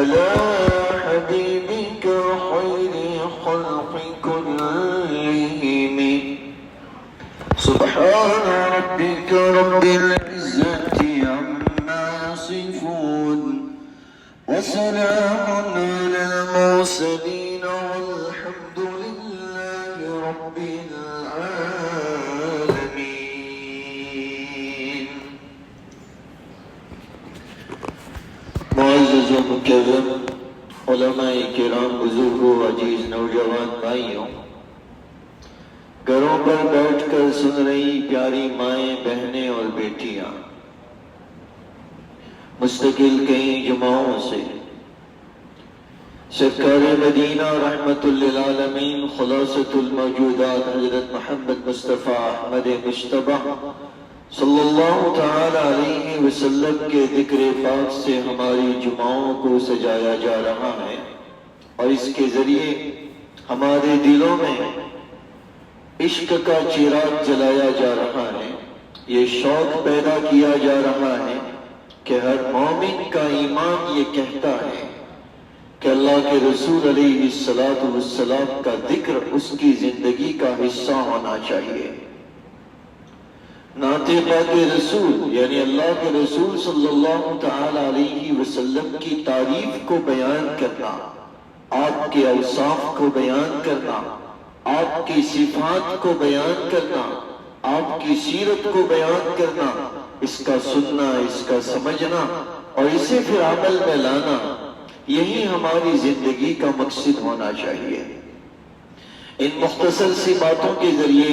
على حبيبك خير خلق كلهم. سبحان ربك رب العزة عما يصفون وسلام على المرسلين والحمد لله رب العالمين. معزز و مکرم علماء کرام، بزرگوں، عزیز نوجوان بھائیوں، گھروں پر بیٹھ کر سن رہی پیاری مائیں، بہنیں اور بیٹیاں، مستقل کئی جماعوں سے سرکار مدینہ رحمت للعالمین خلاصۃ الموجودات حضرت محمد مصطفیٰ احمد مجتبیٰ صلی اللہ تعالی علیہ وسلم کے ذکر پاک سے ہماری جماعوں کو سجایا جا رہا ہے، اور اس کے ذریعے ہمارے دلوں میں عشق کا چراغ جلایا جا رہا ہے۔ یہ شوق پیدا کیا جا رہا ہے کہ ہر مومن کا ایمان یہ کہتا ہے کہ اللہ کے رسول علیہ السلام کا ذکر اس کی زندگی کا حصہ ہونا چاہیے۔ نعت پاک رسول یعنی اللہ کے رسول صلی اللہ تعالی علیہ وسلم کی تعریف کو بیان کرنا، آپ کے اوصاف کو بیان کرنا، آپ کی صفات کو بیان کرنا، آپ کی سیرت کو بیان کرنا، اس کا سننا، اس کا سمجھنا اور اسے پھر عمل میں لانا، یہی ہماری زندگی کا مقصد ہونا چاہیے۔ ان مختصر سی باتوں کے ذریعے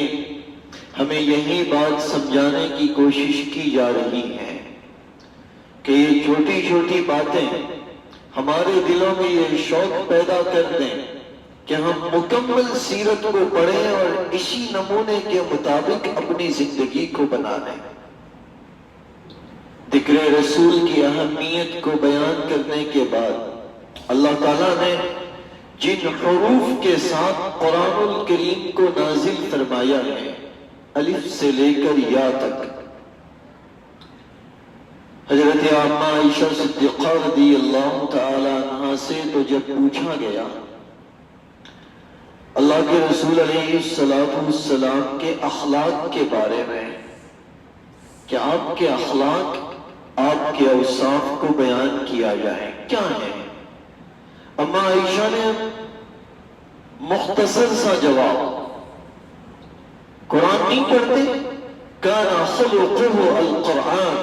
ہمیں یہی بات سمجھانے کی کوشش کی جا رہی ہے کہ یہ چھوٹی چھوٹی باتیں ہمارے دلوں میں یہ شوق پیدا کر دیں کہ ہم مکمل سیرت کو پڑھیں اور اسی نمونے کے مطابق اپنی زندگی کو بنا لیں۔ ذکر رسول کی اہمیت کو بیان کرنے کے بعد اللہ تعالیٰ نے جن حروف کے ساتھ قرآن الکریم کو نازل فرمایا ہے، الف سے لے کر یا تک، حضرت عامہ عائشہ صدیقہ رضی اللہ تعالی عنہا سے تو جب پوچھا گیا اللہ کے رسول علیہ السلام کے اخلاق کے بارے میں کہ آپ کے اخلاق، آپ کے اوصاف کو بیان کیا جائے، کیا ہے؟ اما عائشہ نے مختصر سا جواب، قرآن نہیں پڑھتے، کان خلقہ القرآن،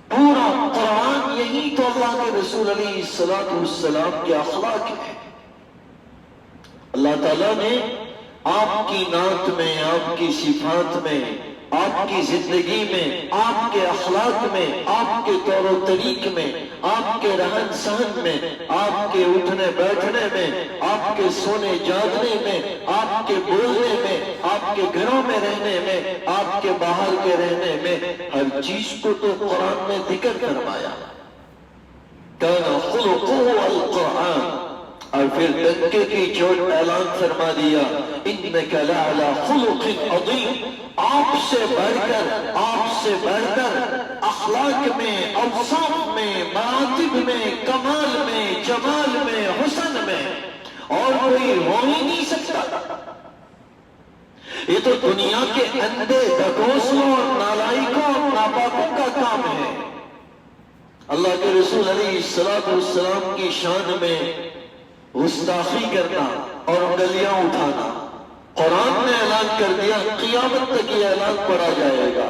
پورا قرآن یہی تو اللہ کے رسول علیہ السلام کے اخلاق ہے۔ اللہ تعالیٰ نے آپ کی نعت میں، آپ کی صفات میں، آپ کی زندگی میں، آپ کے اخلاق میں، آپ کے طور و طریق میں، آپ کے رہن سہن میں، آپ کے اٹھنے بیٹھنے میں، آپ کے سونے جاگنے میں، آپ کے بولنے میں، آپ کے گھروں میں رہنے میں، آپ کے باہر کے رہنے میں، ہر چیز کو تو قرآن نے ذکر فرمایا، کان خلقہ القرآن، اور پھر ڈنکے کی چوٹ اعلان فرما دیا، انک لعلی خلق عظیم، آپ سے بڑھ کر اخلاق میں، اوصاف میں، مراتب میں، کمال میں، جمال میں، حسن میں اور کوئی ہو ہی نہیں سکتا۔ یہ تو دنیا کے اندھے دکوسوں اور نالائکوں اور ناپاکوں کا کام ہے۔ اللہ کے رسول علیہ السلام کی شان میں گستاخی کرنا اور انگلیاں اٹھانا، قرآن نے اعلان کر دیا، قیامت تک یہ اعلان پڑھا جائے گا،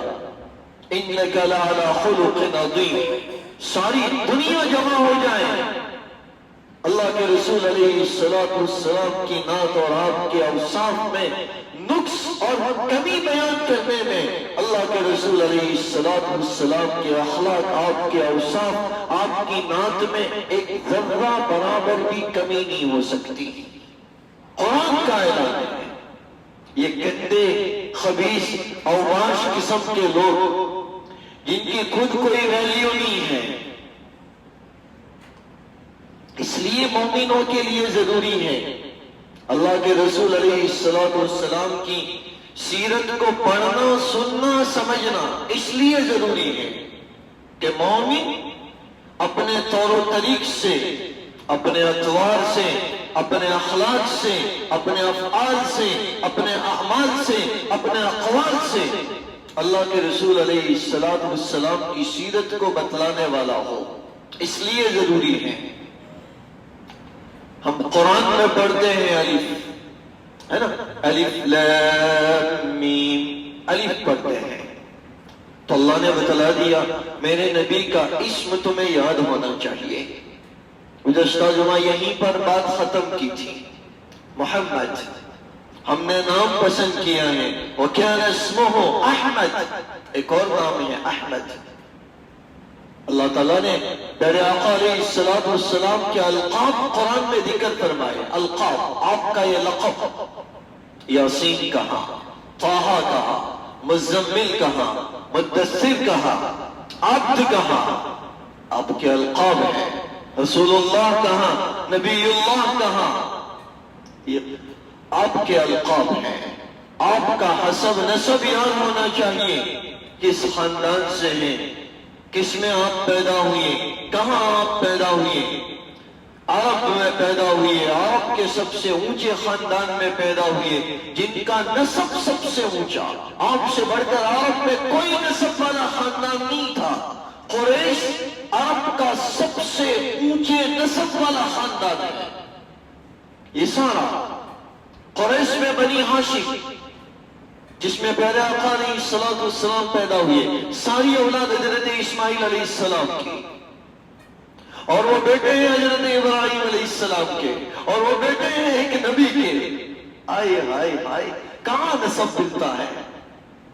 انک لعلی خلق عظیم، ساری دنیا جمع ہو جائے، اللہ کے رسول علیہ السلام کی نعت اور آپ کے اوصاف میں نقص اور کمی بیان کرنے میں اللہ کے رسول علیہ السلام کے اخلاق، آپ کے اوصاف، آپ کی نعت میں ایک ذرہ برابر بھی کمی نہیں ہو سکتی۔ قرآن کا اعلان ہے۔ یہ گندے، خبیث، اوباش قسم کے لوگ جن کی خود کوئی ویلیو نہیں ہے، اس لیے مومنوں کے لیے ضروری ہے اللہ کے رسول علیہ السلام کی سیرت کو پڑھنا، سننا، سمجھنا، اس لیے ضروری ہے کہ مومن اپنے طور و طریق سے، اپنے اطوار سے، اپنے اخلاق سے، اپنے افعال سے، اپنے اعمال سے، اپنے اقوال سے اللہ کے رسول علیہ السلام کی سیرت کو بتلانے والا ہو۔ اس لیے ضروری ہے، ہم قرآن میں پڑھتے ہیں الف، ہے نا، الف لام میم، الف پڑھتے ہیں تو اللہ نے بتلا دیا میرے نبی کا اسم تمہیں یاد ہونا چاہیے۔ گزشتہ جمعہ یہیں پر بات ختم کی تھی، محمد ہم نے نام پسند کیا ہے، وَكَانَ اسْمُهُ احمد، ایک اور نام ہے احمد۔ اللہ تعالیٰ نے پیارے آقا علیہ السلام کے القاب قرآن میں ذکر فرمائے۔ القاب، آپ کا یہ لقب، یاسین کہا، طٰہٰ کہا، مزمل کہا، مدثر کہا، عبد کہا، آپ کے القاب ہیں۔ رسول اللہ کہا، نبی اللہ کہا، یہ آپ کے القاب ہیں۔ آپ کا حسب نسب یاد ہونا چاہیے، کس خاندان سے ہیں، کس میں آپ پیدا ہوئے، کہاں آپ پیدا ہوئے۔ عرب میں پیدا ہوئے، عرب کے سب سے اونچے خاندان میں پیدا ہوئے، جن کا نسب سب سے اونچا، آپ سے بڑھ کر عرب میں کوئی نسب والا خاندان نہیں تھا۔ قریش عرب کا سب سے اونچے نسب والا خاندان ہے۔ یہ سارا قریش میں بنی ہاشم، جس میں پیارے آقا علیہ السلام پیدا ہوئے، ساری اولاد حضرت اسماعیل علیہ السلام کی، اور وہ بیٹے ہیں حضرت ابراہیم علیہ السلام کے، اور وہ بیٹے ہیں ایک نبی کے۔ آئے ہائے ہائے، کہاں نسب ملتا ہے،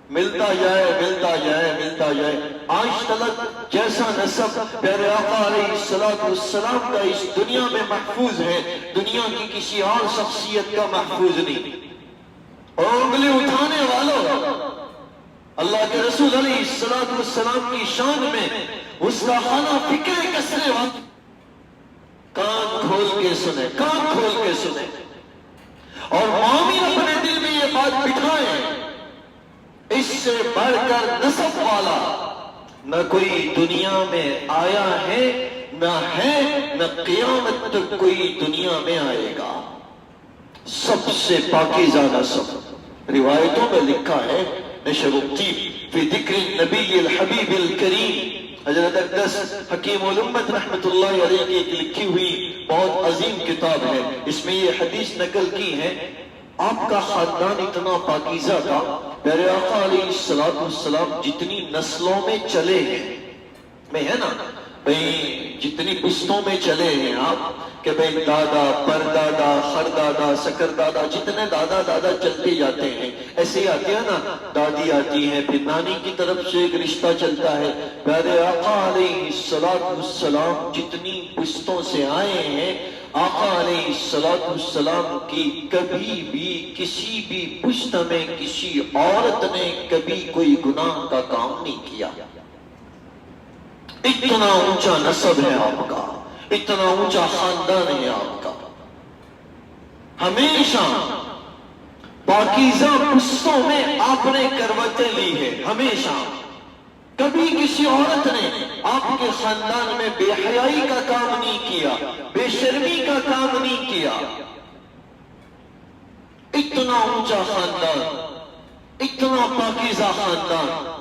ملتا جائے ملتا جائے ملتا جائے، آج تلک جیسا نسب پیارے آقا علیہ السلام کا اس دنیا میں محفوظ ہے، دنیا کی کسی اور شخصیت کا محفوظ نہیں۔ اور انگلی اٹھانے والوں، اللہ کے رسول علیہ السلام کی شان میں گستاخانہ فکر کسرے وقت، کان کھول کے سنیں، کان کھول کے سنیں، اور مومن اپنے دل میں یہ بات بٹھائیں، اس سے بڑھ کر نسب والا نہ کوئی دنیا میں آیا ہے، نہ ہے، نہ قیامت تک کوئی دنیا میں آئے گا۔ سب سے پاکیزہ نسب، روایتوں میں لکھا ہے، نشر الطیب فی ذکر النبی الحبیب الکریم، حضرت اقدس حکیم الامت رحمت اللہ علیہ کی ایک لکھی ہوئی بہت عظیم کتاب ہے، اس میں یہ حدیث نقل کی ہے۔ آپ کا خاندان اتنا پاکیزہ تھا، پیارے آقا علیہ السلام جتنی نسلوں میں چلے ہیں، میں ہے نا بھئی جتنی پشتوں میں چلے ہیں آپ، کہ بھئی دادا، پردادا، خردادا، سکردادا، جتنے دادا دادا چلتے جاتے ہیں، ایسے ہی آتے ہیں نا، دادی آتی ہے، پھر نانی کی طرف سے ایک رشتہ چلتا ہے۔ پیارے آقا علیہ السلام جتنی پشتوں سے آئے ہیں، آقا علیہ السلام کی کبھی بھی کسی بھی پشت میں کسی عورت نے کبھی کوئی گناہ کا کام نہیں کیا۔ اتنا اونچا نسب ہے آپ کا، اتنا اونچا خاندان ہے آپ کا۔ ہمیشہ پاکیزہ پشتوں میں آپ نے کروٹیں لی ہے، ہمیشہ۔ کبھی کسی عورت نے آپ کے خاندان میں بے حیائی کا کام نہیں کیا، بے شرمی کا کام نہیں کیا۔ اتنا اونچا خاندان، اتنا پاکیزہ خاندان،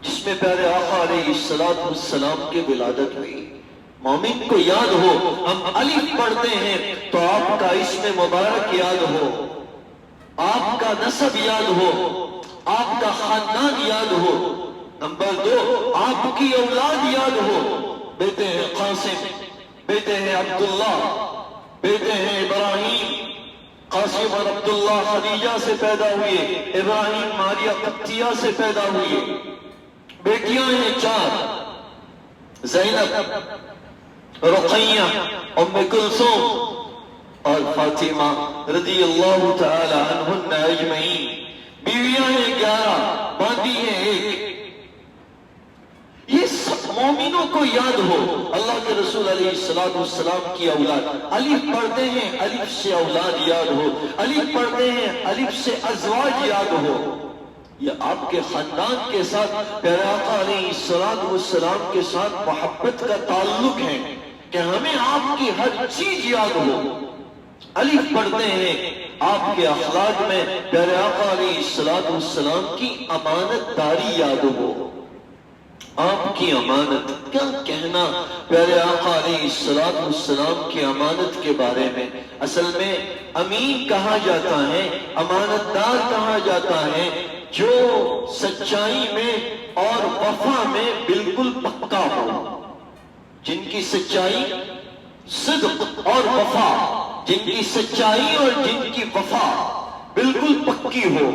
جس میں پیارے آقا علیہ السلام کی ولادت ہوئی۔ مومن کو یاد ہو، ہم الف پڑھتے ہیں تو آپ کا اسم مبارک یاد ہو، آپ کا نسب یاد ہو، آپ کا خاندان یاد ہو۔ نمبر 2، آپ کی اولاد یاد ہو، بیٹے ہیں قاسم، بیٹے ہیں عبداللہ، بیٹے ہیں ابراہیم۔ قاسم اور عبداللہ خدیجہ سے پیدا ہوئے، ابراہیم ماریہ قبطیہ سے پیدا ہوئے۔ بیٹیاں ہیں 4، زینب، رقیہ، ام کلثوم اور فاطمہ رضی اللہ تعالی عنہن اجمعین۔ بیویاں ہیں 11، باندی ہیں 1۔ یہ سب مومنوں کو یاد ہو، اللہ کے رسول علیہ السلام کی اولاد۔ الف پڑھتے ہیں، الف سے اولاد یاد ہو، الف پڑھتے ہیں، الف سے ازواج یاد ہو۔ یہ آپ کے خاندان کے ساتھ پیارے آقا علیہ السلام کے ساتھ محبت کا تعلق ہے کہ ہمیں آپ کی ہر چیز یاد ہو. الف پڑھتے ہیں آپ کے اخلاق میں پیارے آقا علیہ السلام کی امانت داری یاد ہو. آپ کی امانت، کیا کہنا پیارے آقا علیہ السلام کی امانت کے بارے میں. اصل میں امین کہا جاتا ہے، امانت دار کہا جاتا ہے جو سچائی میں اور وفا میں بالکل پکا ہو، جن کی سچائی، صدق اور وفا، جن کی سچائی اور جن کی وفا بالکل پکی ہو.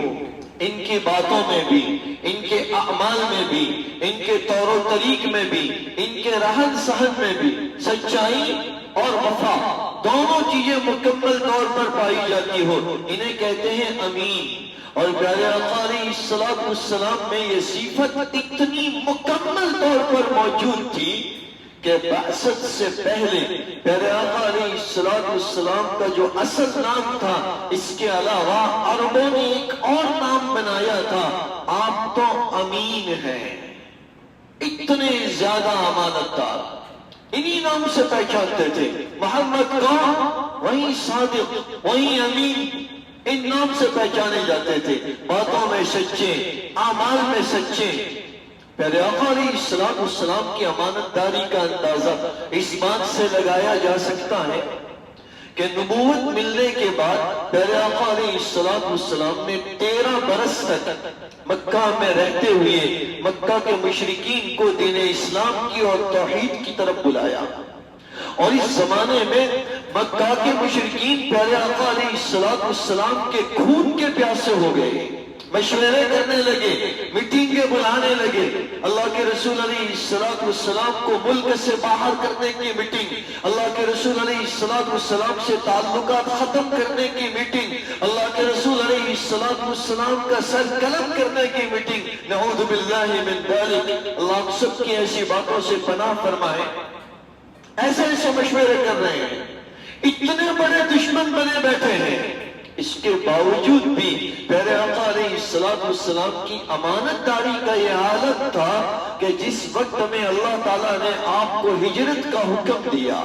ان کی باتوں میں بھی، ان کے اعمال میں بھی، ان کے طور و طریق میں بھی، ان کے رہن سہن میں بھی سچائی اور وفا دونوں چیزیں مکمل طور پر پائی جاتی ہو، انہیں کہتے ہیں امین. اور پیارے آقا علیہ السلام میں یہ صفت اتنی مکمل طور پر موجود تھی کہ بعثت سے پہلے پیارے آقا علیہ السلام کا جو اصل نام تھا، اس کے علاوہ عربوں نے ایک اور نام بنایا تھا، آپ تو امین ہیں. اتنے زیادہ امانت دار، انہی نام سے پہچانتے تھے. محمد کون؟ وہی صادق، وہی امین، ان نام سے پہچانے جاتے تھے. باتوں میں سچے، اعمال میں سچے. پیارے آقا علیہ السلام کی امانت داری کا اندازہ اس بات سے لگایا جا سکتا ہے کہ نبوت ملنے کے بعد پیارے آقا علیہ السلام نے 13 برس تک مکہ میں رہتے ہوئے مکہ کے مشرکین کو دین اسلام کی اور توحید کی طرف بلایا. اور اس زمانے میں مکہ کے مشرکین پیارے آقا علیہ السلام کے خون کے پیاسے ہو گئے، مشورے کرنے لگے، میٹنگیں بلانے لگے. اللہ کے رسول علیہ السلام کو ملک سے باہر کرنے کی میٹنگ، اللہ کے رسول علیہ السلام سے تعلقات ختم کرنے کی میٹنگ، اللہ کے رسول علیہ السلام کا سر قلم کرنے کی میٹنگ. نعوذ باللہ من ذالک، اللہ ہم سب کی ایسی باتوں سے پناہ فرمائے. ایسے ایسے مشورے کر رہے ہیں، اتنے بڑے دشمن بنے بیٹھے ہیں. اس کے باوجود بھی پیارے آقا علیہ السلام کی امانت داری کا یہ حالت تھا کہ جس وقت میں اللہ تعالیٰ نے آپ کو ہجرت کا حکم دیا،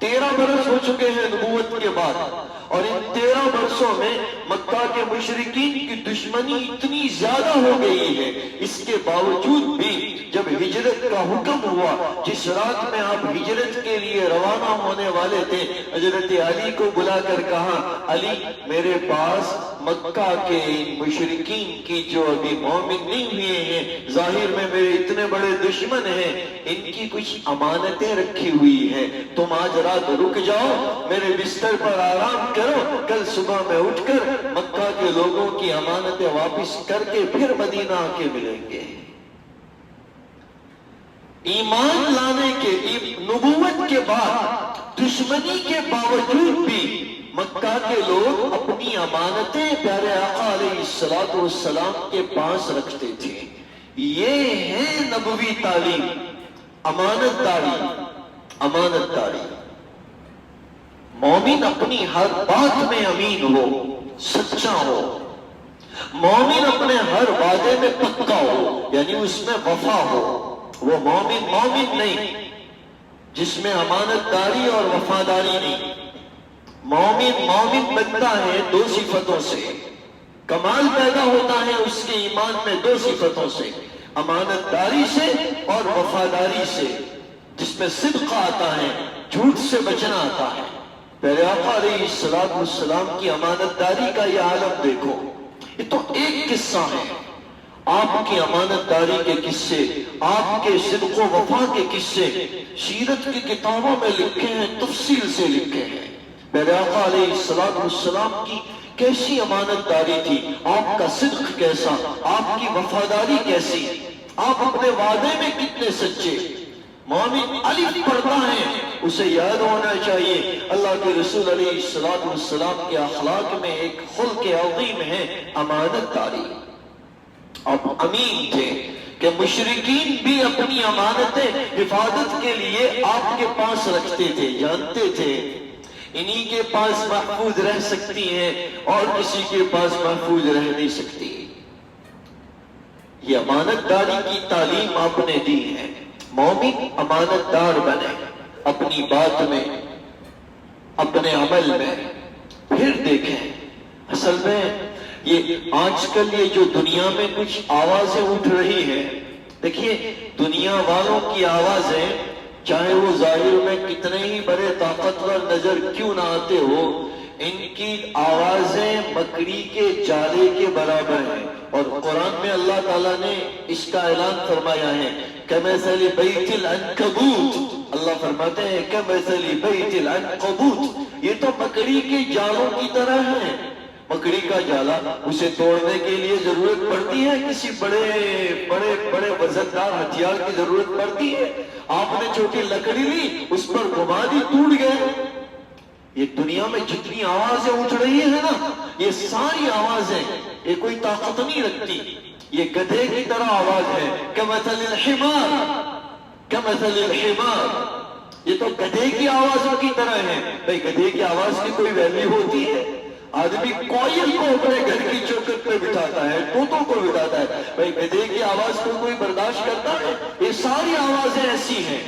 13 برس ہو چکے ہیں نبوت کے بعد، اور ان 13 برسوں میں مکہ کے مشرکین کی دشمنی اتنی زیادہ ہو گئی ہے. اس کے باوجود بھی جب ہجرت کا حکم ہوا، جس رات میں آپ ہجرت کے لیے روانہ ہونے والے تھے، حضرت علی کو بلا کر کہا، علی میرے پاس مکہ کے مشرکین کی جو ابھی مومن نہیں ہوئے ہیں، ظاہر میں میرے اتنے بڑے دشمن ہیں، ان کی کچھ امانتیں رکھی ہوئی ہیں، تم آج رات رک جاؤ، میرے بستر پر آرام کرو، کل صبح میں اٹھ کر مکہ کے لوگوں کی امانتیں واپس کر کے پھر مدینہ آ کے ملیں گے. ایمان لانے کے، نبوت کے بعد دشمنی کے باوجود بھی مکہ کے لوگ اپنی امانتیں پیارے آقا علیہ السلام کے پاس رکھتے تھے. یہ ہے نبوی تعلیم، امانت داری. امانت داری، مومن اپنی ہر بات میں امین ہو، سچا ہو. مومن اپنے ہر وعدے میں پکا ہو، یعنی اس میں وفا ہو. وہ مومن نہیں جس میں امانت داری اور وفاداری نہیں. مومن بنتا ہے 2 صفتوں سے، کمال پیدا ہوتا ہے اس کے ایمان میں 2 صفتوں سے، امانت داری سے اور وفاداری سے، جس میں صدق آتا ہے، جھوٹ سے بچنا آتا ہے. پیارے آقا علیہ السلام کی امانت داری کا یہ عالم دیکھو. یہ تو ایک قصہ ہے، آپ کی امانت داری کے قصے، آپ کے صدق و وفا کے قصے سیرت کی کتابوں میں لکھے ہیں، تفصیل سے لکھے ہیں. پیارے آقا علیہ السلام کی کیسی امانت داری تھی، آپ کا صدق کیسا، آپ کی وفاداری کیسی، آپ اپنے وعدے میں کتنے سچے. مومن الف پڑھتا ہے، اسے یاد ہونا چاہیے اللہ کے رسول علیہ السلام کے اخلاق میں ایک خلق عظیم ہے، امانت داری. آپ امین تھے کہ مشرکین بھی اپنی امانتیں حفاظت کے لیے آپ کے پاس رکھتے تھے، جانتے تھے انہی کے پاس محفوظ رہ سکتی ہیں اور کسی کے پاس محفوظ رہ نہیں سکتی. یہ امانت داری کی تعلیم آپ نے دی ہے. مومن امانت دار بنے اپنی بات میں، اپنے عمل میں. پھر دیکھیں اصل میں یہ آج کل یہ جو دنیا میں کچھ آوازیں اٹھ رہی ہیں، دیکھیے دنیا والوں کی آوازیں چاہے وہ ظاہر میں کتنے ہی بڑے طاقتور نظر کیوں نہ آتے ہو، ان کی آوازیں مکڑی کے جالے کے برابر ہیں. اور قرآن میں اللہ تعالیٰ نے اس کا اعلان فرمایا ہے کمثل بیت العنکبوت. اللہ فرماتے ہیں کمثل بیت العنکبوت، یہ تو مکڑی کے جالوں کی طرح ہے. مکڑی کا جالا اسے توڑنے کے لیے ضرورت پڑتی ہے، کسی بڑے وزندار ہتھیار کی ضرورت پڑتی ہے. آپ نے چھوٹی لکڑی لی، اس پر گھما دی، ٹوٹ گئے. یہ دنیا میں جتنی آوازیں اٹھ رہی ہیں نا، یہ ساری آوازیں یہ کوئی طاقت نہیں رکھتی، یہ گدھے کی طرح آواز ہے. کمثل الحمار، کمثل الحمار، یہ تو گدھے کی آوازوں کی طرح ہے. بھئی گدھے کی آواز کی کوئی ویلیو ہوتی ہے؟ آدمی کوئل کو اپنے گھر کی چوکھٹ پہ بٹھاتا ہے، طوطوں کو بٹھاتا ہے. بھئی گدھے کی آواز کو کوئی برداشت کرتا ہے؟ یہ ساری آوازیں ایسی ہیں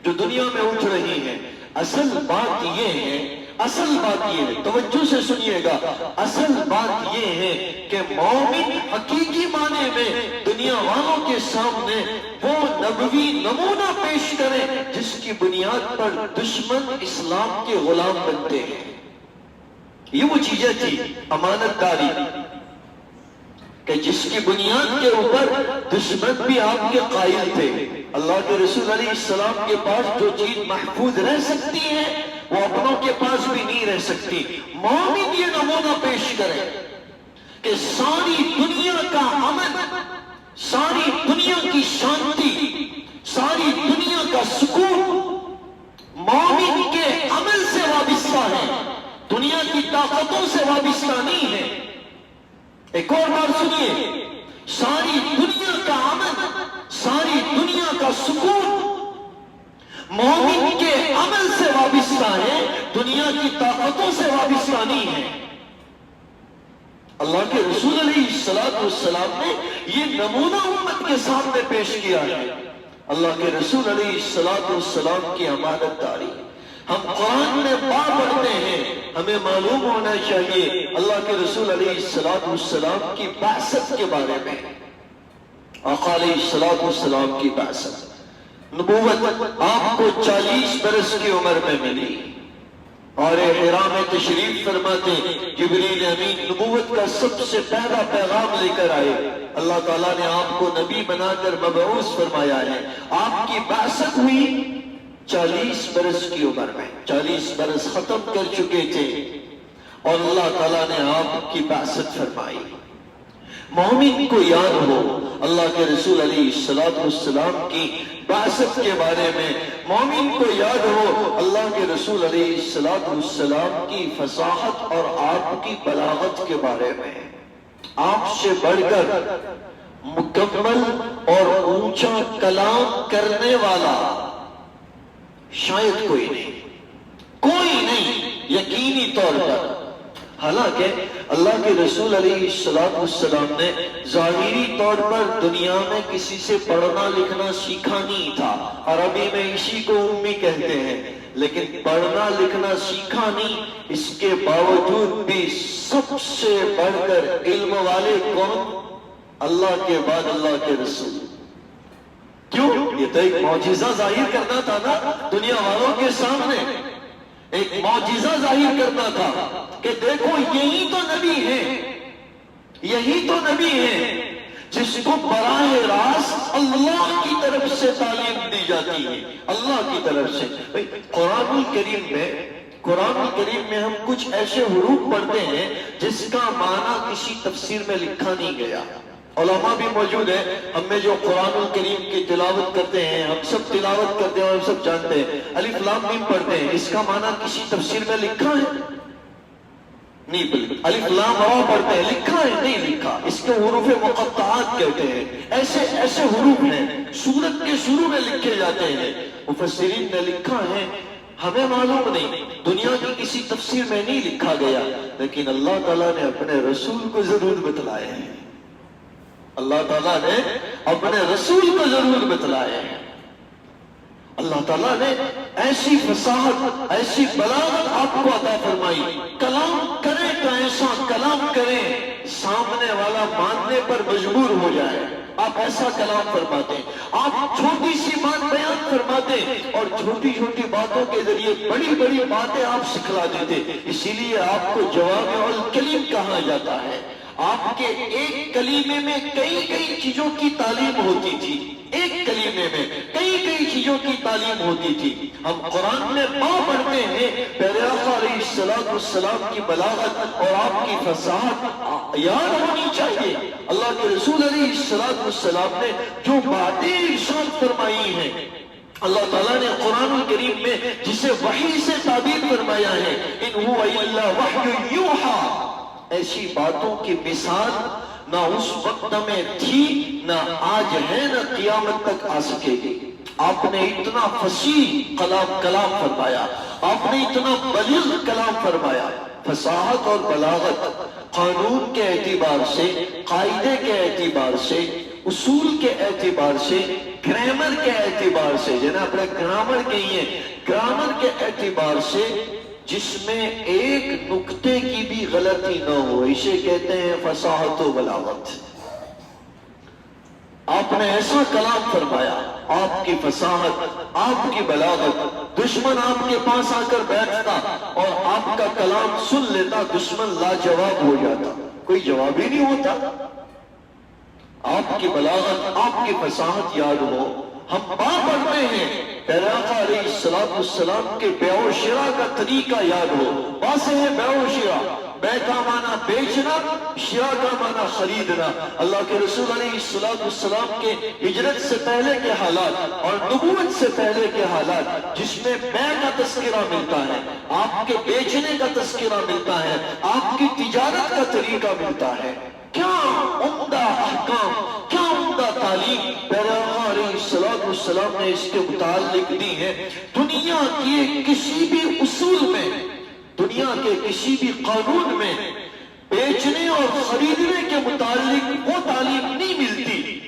جو دنیا میں اٹھ رہی ہیں. اصل بات یہ ہے، اصل بات یہ ہے، توجہ سے سنیے گا، اصل بات یہ ہے کہ مومن حقیقی معنی میں دنیا والوں کے سامنے وہ نبوی نمونہ پیش کرے جس کی بنیاد پر دشمن اسلام کے غلام بنتے ہیں. یہ وہ چیزیں تھی امانت داری کہ جس کی بنیاد کے اوپر دشمن بھی آپ کے قائل تھے. اللہ کے رسول علیہ السلام کے پاس جو چیز محفوظ رہ سکتی ہے وہ اپنوں کے پاس بھی نہیں رہ سکتی. مومن یہ نمونہ پیش کرے کہ ساری دنیا کا امن، ساری دنیا کی شانتی، ساری دنیا کا سکون مومن کے عمل سے وابستہ ہے، دنیا کی طاقتوں سے وابستہ نہیں ہے. ایک اور بار سنیے، ساری دنیا کا امن، ساری دنیا کا سکون مومن کے عمل سے وابستہ ہے، دنیا کی طاقتوں سے وابستہ نہیں ہے. اللہ کے رسول علیہ السلام نے یہ نمونہ امت کے سامنے پیش کیا ہے. اللہ کے رسول علیہ السلام کی امانت داری. ہم قرآن میں بار پڑھتے ہیں، ہمیں معلوم ہونا چاہیے اللہ کے رسول علیہ السلام کی بعثت کے بارے میں. آقا علیہ السلام کی بعثت، نبوت آپ کو 40 برس کی عمر میں ملی اور حرا میں تشریف فرماتے جبریل امین نبوت کا سب سے پہلا پیغام لے کر آئے. اللہ تعالیٰ نے آپ کو نبی بنا کر مبعوث فرمایا ہے. آپ کی بعثت ہوئی 40 برس کی عمر میں، 40 برس ختم کر چکے تھے اور اللہ تعالیٰ نے آپ کی بعثت فرمائی. مومن کو یاد ہو اللہ کے رسول علیہ السلام کی بعثت کے بارے میں، مومن کو یاد ہو اللہ کے رسول علیہ السلام کی فصاحت اور آپ کی بلاغت کے بارے میں. آپ سے بڑھ کر مکمل اور اونچا کلام کرنے والا شاید کوئی نہیں یقینی طور پر. حالانکہ اللہ کے رسول علیہ السلام نے ظاہری طور پر دنیا میں کسی سے پڑھنا لکھنا سیکھا نہیں تھا. عربی میں اسی کو امی کہتے ہیں، لیکن پڑھنا لکھنا سیکھا نہیں. اس کے باوجود بھی سب سے بڑھ کر علم والے کون؟ اللہ کے بعد اللہ کے رسول. کیوں؟ یہ تو ایک معجزہ ظاہر کرنا تھا نا دنیا والوں کے سامنے، ایک معجزہ ظاہر کرنا تھا کہ دیکھو یہی تو نبی ہے، یہی تو نبی ہے جس کو براہ راست اللہ کی طرف سے تعلیم دی جاتی ہے، اللہ کی طرف سے. قرآن کریم میں ہم کچھ ایسے حروف پڑھتے ہیں جس کا معنی کسی تفسیر میں لکھا نہیں گیا. علماء بھی موجود ہیں، ہم میں جو قرآن کریم کی تلاوت کرتے ہیں، ہم سب تلاوت کرتے ہیں اور سب جانتے ہیں. الف لام میم پڑھتے ہیں، اس کا معنی کسی تفسیر میں لکھا ہے؟ نہیں. بلکہ الف لام را پڑھتے ہیں، لکھا ہے؟ نہیں لکھا. اس کے حروف مقطعات کہتے ہیں. ایسے حروف ہیں سورت کے شروع میں لکھے جاتے ہیں، مفسرین نے لکھا ہے، ہمیں معلوم نہیں، دنیا کی کسی تفسیر میں نہیں لکھا گیا، لیکن اللہ تعالیٰ نے اپنے رسول کو ضرور بتلایا ہے. اللہ تعالیٰ نے اپنے رسول کو ضرور بتلایا ہے. اللہ تعالیٰ نے ایسی فصاحت، ایسی بلاغت آپ کو عطا فرمائی. کلام کریں تو ایسا کلام کریں سامنے والا ماننے پر مجبور ہو جائے. آپ ایسا کلام فرماتے ہیں، آپ چھوٹی سی بات بیان فرماتے اور چھوٹی چھوٹی باتوں کے ذریعے بڑی بڑی باتیں آپ سکھلا دیتے. اسی لیے آپ کو جوامع الکلم کہا جاتا ہے. آپ کے ایک کلیمے میں کئی کئی چیزوں کی تعلیم ہوتی تھی. ایک کلیمے میں کئی کئی چیزوں کی تعلیم ہوتی تھی. ہم قرآن میں پڑھتے ہیں پیارے آقا علیہ السلام کی بلاغت اور آپ کی فصاحت یاد ہونی چاہیے. اللہ کے رسول علیہ السلام نے جو باتیں ارشاد فرمائی ہیں، اللہ تعالیٰ نے قرآن الکریم میں جسے وحی سے تعبیر فرمایا ہے، ان هو الا وحی یوحی، ایسی باتوں کی مثال نہ اس وقت میں تھی، نہ آج ہے، نہ قیامت تک آ سکے گی. آپ نے اتنا فصیح کلام فرمایا، آپ نے اتنا بلیغ کلام فرمایا. فصاحت اور بلاغت قانون کے اعتبار سے، قاعدے کے اعتبار سے، اصول کے اعتبار سے، گرامر کے اعتبار سے، جنہیں اپنے گرامر کہیے، گرامر کے اعتبار سے جس میں ایک نکتے کی بھی غلطی نہ ہو، اسے کہتے ہیں فصاحت و بلاغت. آپ نے ایسا کلام فرمایا، آپ کی فصاحت، آپ کی بلاغت، دشمن آپ کے پاس آ کر بیٹھتا اور آپ کا کلام سن لیتا، دشمن لاجواب ہو جاتا، کوئی جواب ہی نہیں ہوتا. آپ کی بلاغت، آپ کی فصاحت یاد ہو. ہم پڑھتے ہیں پیارے آقا علیہ السلام کے بیع و شراء کا طریقہ یاد ہو. واضح ہے بیع و شراء، بیع کا معنی بیچنا، شراء کا معنی خریدنا. اللہ کے رسول علیہ السلام کے ہجرت سے پہلے کے حالات اور نبوت سے پہلے کے حالات، جس میں بیع کا تذکرہ ملتا ہے، آپ کے بیچنے کا تذکرہ ملتا ہے، آپ کی تجارت کا طریقہ ملتا ہے. کیا عمدہ احکام، کیا عمدہ تعلیم پیارے آقا علیہ السلام نے اس کے متعلق دی ہے. دنیا کے کسی بھی اصول میں، دنیا کے کسی بھی قانون میں بیچنے اور خریدنے کے متعلق وہ تعلیم نہیں ملتی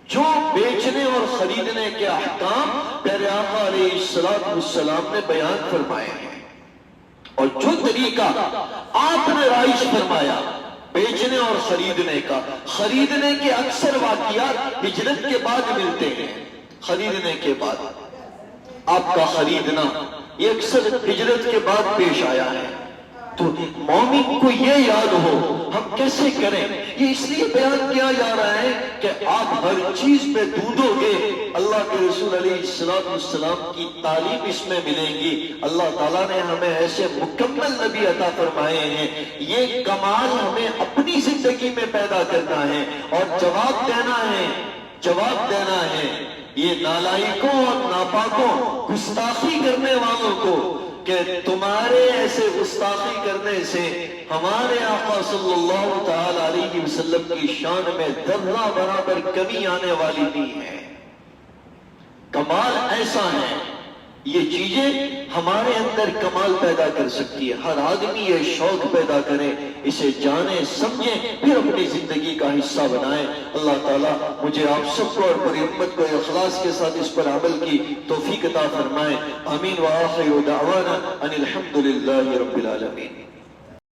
جو بیچنے اور خریدنے کے احکام پیارے آقا علیہ السلام نے بیان فرمائے ہیں. اور جو طریقہ آپ نے رائج فرمایا بیچنے اور خریدنے کا، خریدنے کے اکثر واقعات ہجرت کے بعد ملتے ہیں. خریدنے کے بعد آپ کا خریدنا یہ اکثر ہجرت کے بعد پیش آیا ہے. تو مومن کو یہ یاد ہو ہم کیسے کریں. یہ اس لیے بیان کیا جا رہا ہے کہ آپ ہر چیز پہ ڈھونڈو گے، اللہ کے رسول علیہ السلام کی تعلیم اس میں ملے گی. اللہ تعالیٰ نے ہمیں ایسے مکمل نبی عطا فرمائے ہیں. یہ کمال ہمیں اپنی زندگی میں پیدا کرنا ہے اور جواب دینا ہے، جواب دینا ہے یہ نالائقوں اور ناپاکوں، گستاخی کرنے والوں کو، کہ تمہارے ایسے گستاخی کرنے سے ہمارے آقا صلی اللہ تعالی علیہ وسلم کی شان میں ذرہ برابر کمی آنے والی نہیں ہے. کمال ایسا ہے، یہ چیزیں ہمارے اندر کمال پیدا کر سکتی ہے. ہر آدمی یہ شوق پیدا کرے، اسے جانے سمجھے، پھر اپنی زندگی کا حصہ بنائے. اللہ تعالیٰ مجھے آپ سب کو اور پوری امت کو اخلاص کے ساتھ اس پر عمل کی توفیق عطا فرمائے. آمین. وآخر دعوانا ان الحمد للہ رب العالمین.